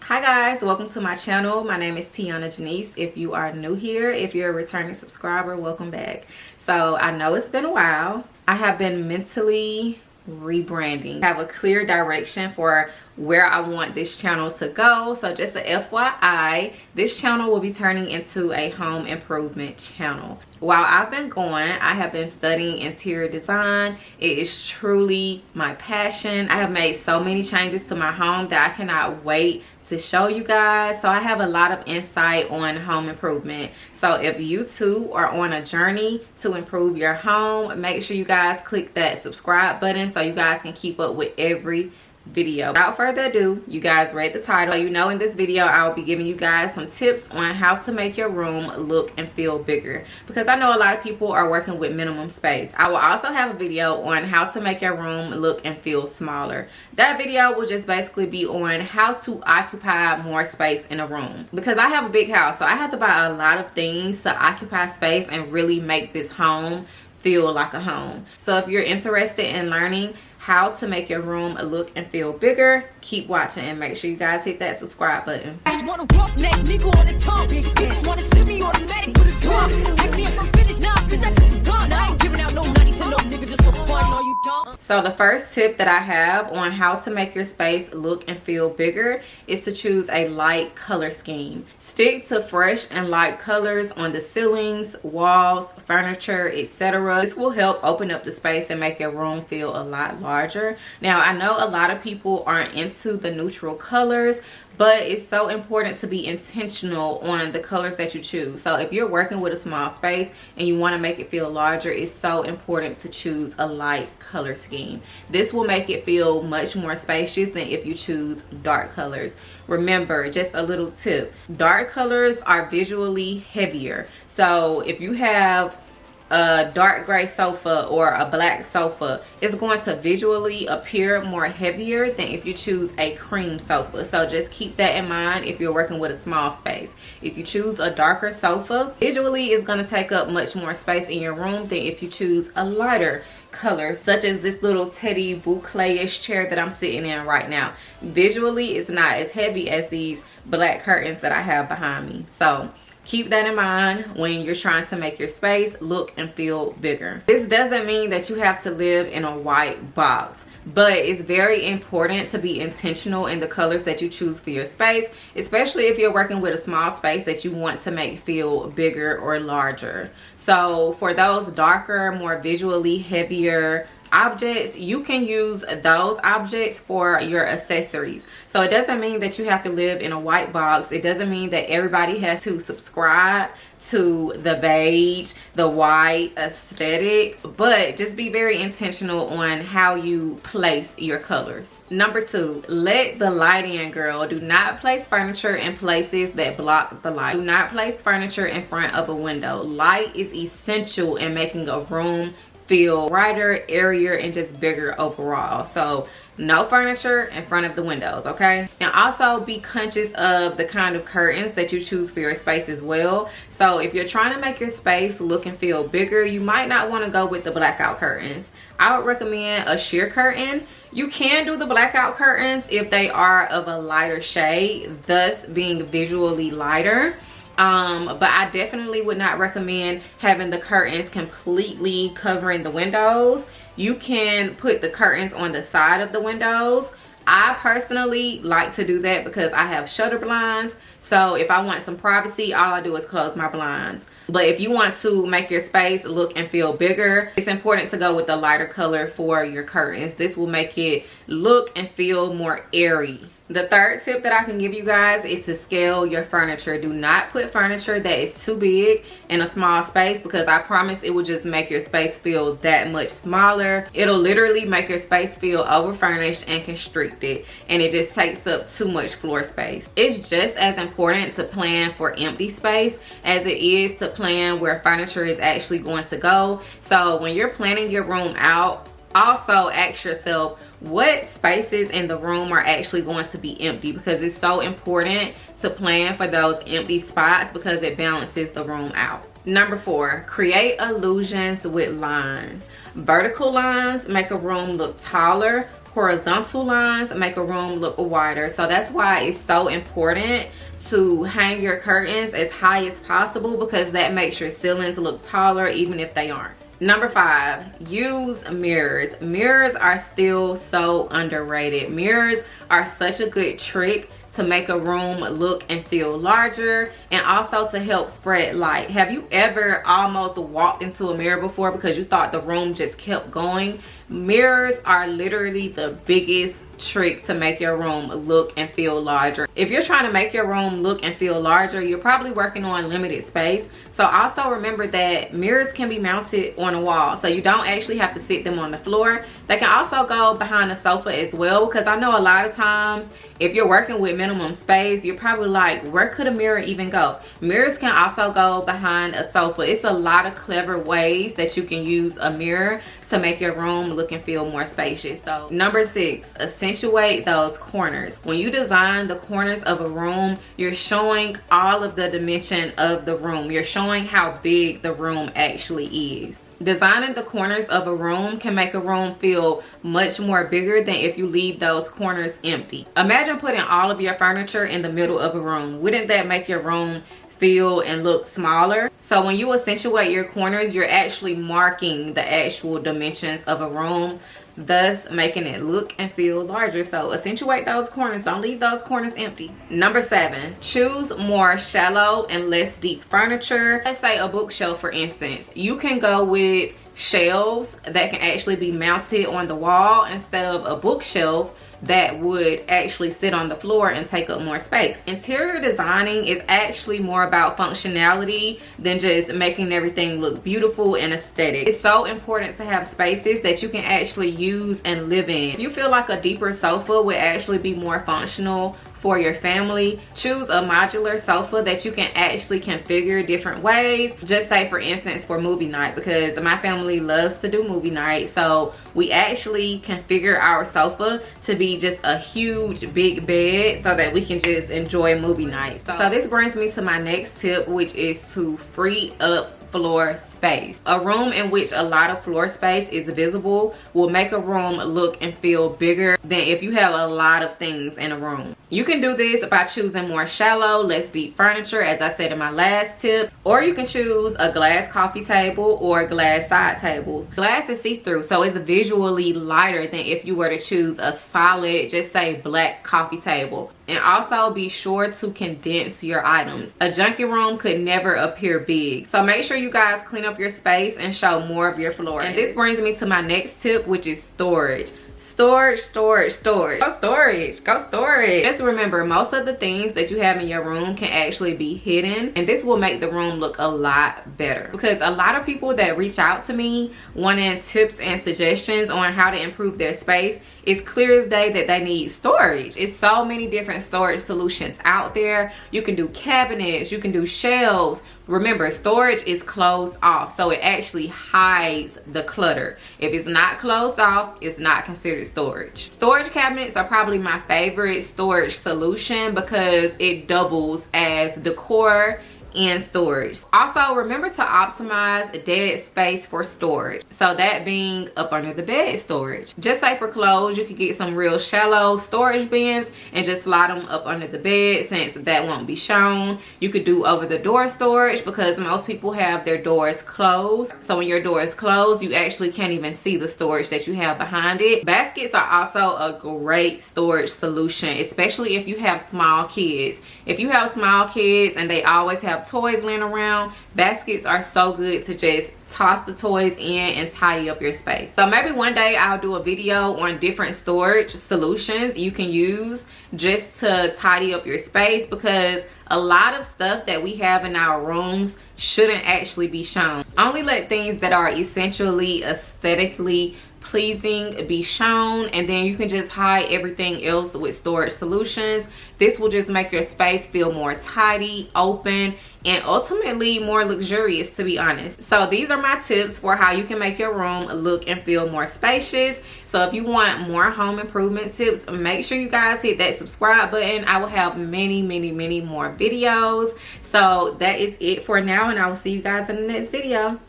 Hi guys, welcome to my channel. My name is Tiana Janice. If you are new here, if you're a returning subscriber, welcome back. So I know it's been a while. I have been mentally rebranding. I have a clear direction for where I want this channel to go. So just a FYI, this channel will be turning into a home improvement channel. While I've been going, I have been studying interior design. It is truly my passion. I have made so many changes to my home that I cannot wait to show you guys. So I have a lot of insight on home improvement. So if you too are on a journey to improve your home, make sure you guys click that subscribe button so you guys can keep up with every video. Without further ado, you guys read the title. You know, in this video I will be giving you guys some tips on how to make your room look and feel bigger, because I know a lot of people are working with minimum space. I will also have a video on how to make your room look and feel smaller. That video will just basically be on how to occupy more space in a room, because I have a big house, so I have to buy a lot of things to occupy space and really make this home feel like a home. So if you're interested in learning how to make your room look and feel bigger, keep watching and make sure you guys hit that subscribe button. I just wanna walk neck, nigga on the tongue. Bitches wanna send me automatic with a drum. Ask me if I'm finished now, bitch, I just done. I ain't giving out no money to no nigga just for fun, no you don't. So the first tip that I have on how to make your space look and feel bigger is to choose a light color scheme. Stick to fresh and light colors on the ceilings, walls, furniture, etc. This will help open up the space and make your room feel a lot larger. Now I know a lot of people aren't into the neutral colors, but it's so important to be intentional on the colors that you choose. So if you're working with a small space and you want to make it feel larger, it's so important to choose a light color scheme. This will make it feel much more spacious than if you choose dark colors. Remember, just a little tip, dark colors are visually heavier. So if you have a dark gray sofa or a black sofa, it's going to visually appear more heavier than if you choose a cream sofa. So just keep that in mind if you're working with a small space. If you choose a darker sofa, visually it's going to take up much more space in your room than if you choose a lighter color, such as this little Teddy boucle-ish chair that I'm sitting in right now. Visually it's not as heavy as these black curtains that I have behind me. So keep that in mind when you're trying to make your space look and feel bigger. This doesn't mean that you have to live in a white box, but it's very important to be intentional in the colors that you choose for your space, especially if you're working with a small space that you want to make feel bigger or larger. So for those darker, more visually heavier objects, you can use those objects for your accessories. So it doesn't mean that you have to live in a white box. It doesn't mean that everybody has to subscribe to the beige, the white aesthetic, but just be very intentional on how you place your colors. Number 2, let the light in, girl. Do not place furniture in places that block the light. Do not place furniture in front of a window. Light is essential in making a room feel brighter, airier, and just bigger overall. So no furniture in front of the windows, okay? And also be conscious of the kind of curtains that you choose for your space as well. So if you're trying to make your space look and feel bigger, you might not want to go with the blackout curtains. I would recommend a sheer curtain. You can do the blackout curtains if they are of a lighter shade, thus being visually lighter. But I definitely would not recommend having the curtains completely covering the windows. You can put the curtains on the side of the windows. I personally like to do that because I have shutter blinds. So if I want some privacy, all I do is close my blinds. But if you want to make your space look and feel bigger, it's important to go with the lighter color for your curtains. This will make it look and feel more airy. The third tip that I can give you guys is to scale your furniture. Do not put furniture that is too big in a small space, because I promise it will just make your space feel that much smaller. It'll literally make your space feel overfurnished and constricted, and it just takes up too much floor space. It's just as important to plan for empty space as it is to plan where furniture is actually going to go. So when you're planning your room out, also ask yourself what spaces in the room are actually going to be empty, because it's so important to plan for those empty spots because it balances the room out. Number 4, create illusions with lines. Vertical lines make a room look taller, horizontal lines make a room look wider. So that's why it's so important to hang your curtains as high as possible, because that makes your ceilings look taller even if they aren't. Number 5, use mirrors. Mirrors are still so underrated. Mirrors are such a good trick to make a room look and feel larger, and also to help spread light. Have you ever almost walked into a mirror before because you thought the room just kept going? Mirrors are literally the biggest trick to make your room look and feel larger. If you're trying to make your room look and feel larger, you're probably working on limited space. So also remember that mirrors can be mounted on a wall, so you don't actually have to sit them on the floor. They can also go behind the sofa as well, because I know a lot of times if you're working with minimum space, you're probably like, where could a mirror even go? Mirrors can also go behind a sofa. It's a lot of clever ways that you can use a mirror to make your room look and feel more spacious. So number 6, accentuate those corners. When you design the corners of a room, you're showing all of the dimension of the room. You're showing how big the room actually is. Designing the corners of a room can make a room feel much more bigger than if you leave those corners empty. Imagine putting all of your furniture in the middle of a room. Wouldn't that make your room feel and look smaller? So when you accentuate your corners, you're actually marking the actual dimensions of a room, thus making it look and feel larger. So accentuate those corners. Don't leave those corners empty. Number 7, choose more shallow and less deep furniture. Let's say a bookshelf, for instance. You can go with shelves that can actually be mounted on the wall instead of a bookshelf that would actually sit on the floor and take up more space. Interior designing is actually more about functionality than just making everything look beautiful and aesthetic. It's so important to have spaces that you can actually use and live in. If you feel like a deeper sofa would actually be more functional for your family, choose a modular sofa that you can actually configure different ways. Just say, for instance, for movie night, because my family loves to do movie night, so we actually configure our sofa to be just a huge big bed so that we can just enjoy movie night. So this brings me to my next tip, which is to free up floor space. A room in which a lot of floor space is visible will make a room look and feel bigger than if you have a lot of things in a room. You can do this by choosing more shallow, less deep furniture, as I said in my last tip, or you can choose a glass coffee table or glass side tables. Glass is see-through, so it's visually lighter than if you were to choose a solid, just say black coffee table. And also be sure to condense your items. A junky room could never appear big. So make sure you guys clean up your space and show more of your floor. And this brings me to my next tip, which is storage. Storage. Go storage. Just remember, most of the things that you have in your room can actually be hidden, and this will make the room look a lot better. Because a lot of people that reach out to me wanting tips and suggestions on how to improve their space, it's clear as day that they need storage. It's so many different storage solutions out there. You can do cabinets, you can do shelves. Remember, storage is closed off, so it actually hides the clutter. If it's not closed off, it's not considered storage. Storage cabinets are probably my favorite storage solution because it doubles as decor and storage. Also, remember to optimize dead space for storage. So that being up under the bed storage. Just say for clothes, you could get some real shallow storage bins and just slide them up under the bed, since that won't be shown. You could do over the door storage because most people have their doors closed. So when your door is closed, you actually can't even see the storage that you have behind it. Baskets are also a great storage solution, especially if you have small kids. If you have small kids and they always have toys laying around, baskets are so good to just toss the toys in and tidy up your space. So maybe one day I'll do a video on different storage solutions you can use just to tidy up your space, because a lot of stuff that we have in our rooms shouldn't actually be shown. Only let things that are essentially aesthetically pleasing be shown, and then you can just hide everything else with storage solutions. This will just make your space feel more tidy, open, and ultimately more luxurious, to be honest. So these are my tips for how you can make your room look and feel more spacious. So if you want more home improvement tips, make sure you guys hit that subscribe button. I will have many more videos. So that is it for now, and I will see you guys in the next video.